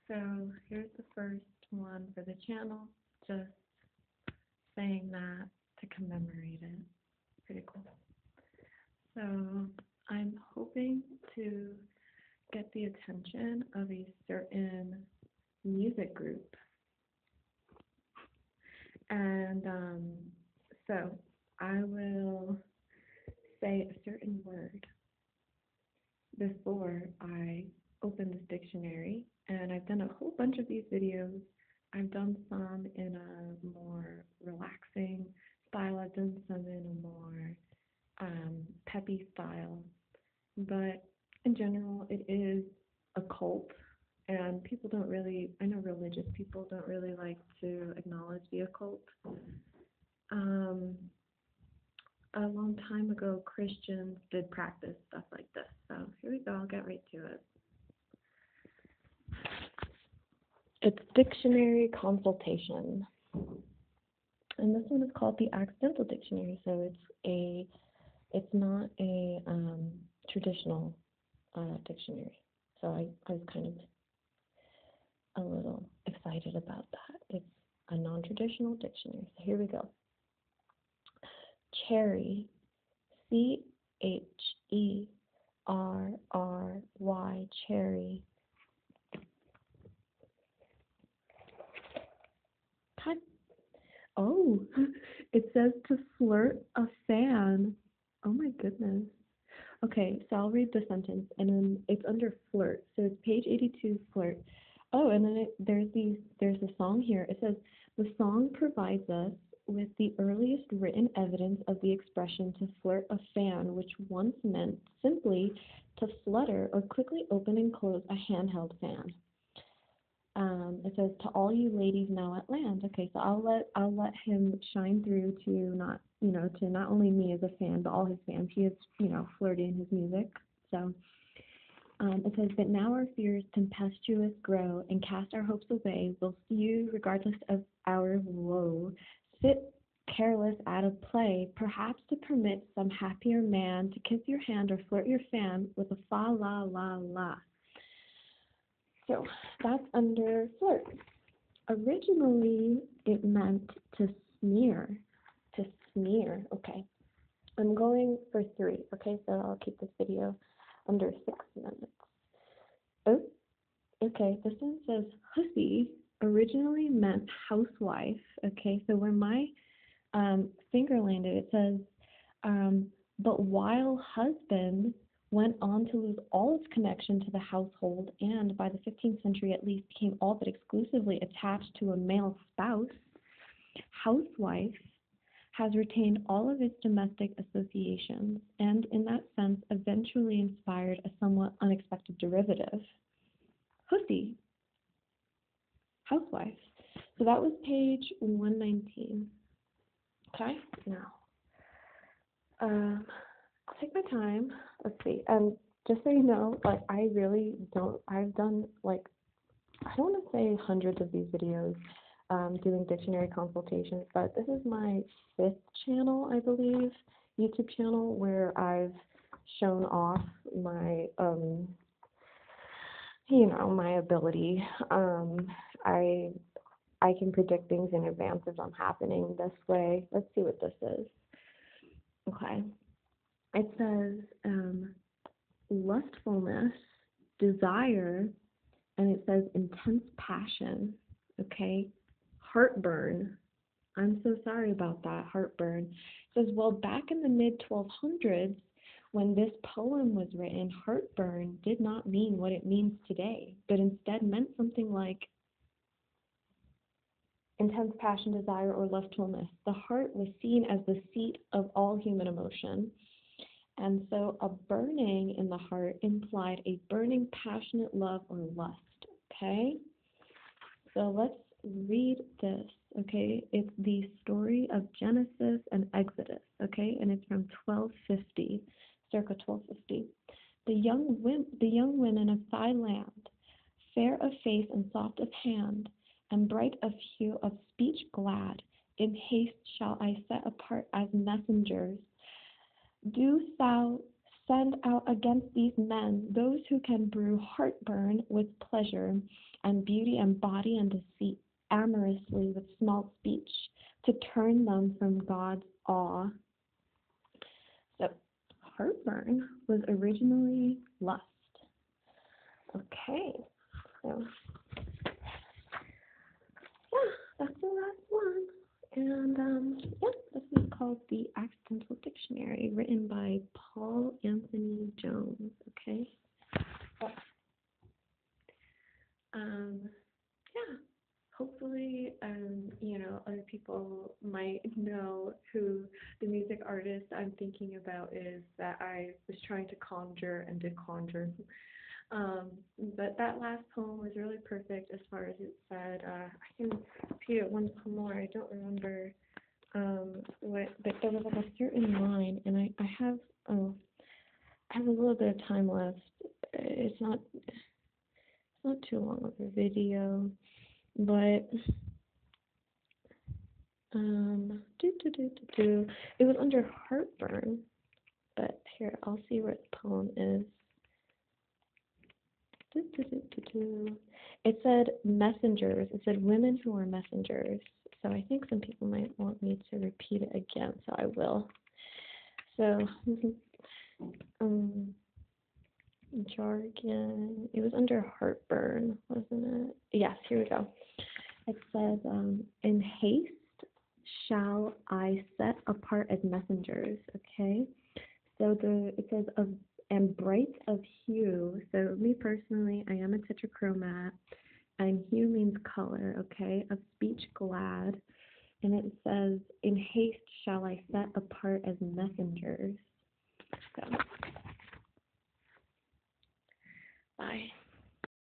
So here's the first one for the channel, just saying that to commemorate it. Pretty cool. So I'm hoping to get the attention of a certain music group. And so I will say a certain word before I open this dictionary. And I've done a whole bunch of these videos. I've done some in a more relaxing style. I've done some in a more peppy style. But in general, it is a cult. And people don't really, I know religious people don't really like to acknowledge the occult. Um, a long time ago, Christians did practice stuff like this. So here we go, I'll get right to it. It's dictionary consultation. And this one is called the accidental dictionary. So it's not a traditional dictionary. So I was kind of a little excited about that. It's a non-traditional dictionary. So here we go. Cherry, Cherry, cherry. God. Oh, it says to flirt a fan. Oh my goodness. Okay, so I'll read the sentence, and then it's under flirt. So it's page 82, flirt. Oh, and then there's a song here. It says, the song provides us with the earliest written evidence of the expression to flirt a fan, which once meant simply to flutter or quickly open and close a handheld fan. It says, to all you ladies now at land. Okay, so I'll let him shine through to not only me as a fan, but all his fans. He is, flirty in his music. So it says, but now our fears tempestuous grow, and cast our hopes away. We'll see you regardless of our woe. Sit careless out of play, perhaps to permit some happier man to kiss your hand or flirt your fan with a fa la la la. So that's under flirt. Originally, it meant to sneer. To sneer. Okay. I'm going for 3. Okay, so I'll keep this video under 6 minutes. Oh, okay. This one says hussy. Originally meant housewife. Okay, so where my finger landed, it says, but while husband went on to lose all its connection to the household and by the 15th century at least became all but exclusively attached to a male spouse, housewife has retained all of its domestic associations and in that sense eventually inspired a somewhat unexpected derivative. Hussy, housewife. So that was page 119. Okay, now I'll take my time. Let's see. And just so you know, I really don't. I've done I don't want to say hundreds of these videos doing dictionary consultations, but this is my 5th channel, I believe, YouTube channel where I've shown off my my ability. I can predict things in advance of them happening this way. Let's see what this is. Okay. It says lustfulness, desire, and it says intense passion. Okay. Heartburn. I'm so sorry about that, heartburn. It says, well, back in the mid-1200s, when this poem was written, heartburn did not mean what it means today, but instead meant something like intense passion, desire, or lustfulness. The heart was seen as the seat of all human emotion. And so a burning in the heart implied a burning, passionate love or lust. Okay? So let's read this. Okay? It's the story of Genesis and Exodus. Okay? And it's from 1250, circa 1250. The young women of thy land, fair of face and soft of hand, and bright of hue, of speech glad, in haste shall I set apart as messengers. Do thou send out against these men those who can brew heartburn with pleasure, and beauty and body and deceit amorously with small speech to turn them from God's awe. So heartburn was originally lust. Okay, so yeah, that's the last one. And yeah, this is called the Accidental Dictionary, written by Paul Anthony Jones. Okay. But, yeah. Hopefully, other people might know who the music artist I'm thinking about is that I was trying to conjure and did conjure. Um, but that last poem was really perfect as far as it said. I can repeat it once more. I don't remember but there was like a certain line, and I have a little bit of time left. It's not too long of a video, but it was under heartburn. But here, I'll see where the poem is. It said messengers. It said women who are messengers. So I think some people might want me to repeat it again, so I will. So, jargon. It was under heartburn, wasn't it? Yes, here we go. It says, in haste shall I set apart as messengers. Okay. So it says of and bright of hue. So me personally, I am a tetrachromat, and hue means color. Okay. Of speech glad, and it says, in haste shall I set apart as messengers. So, bye.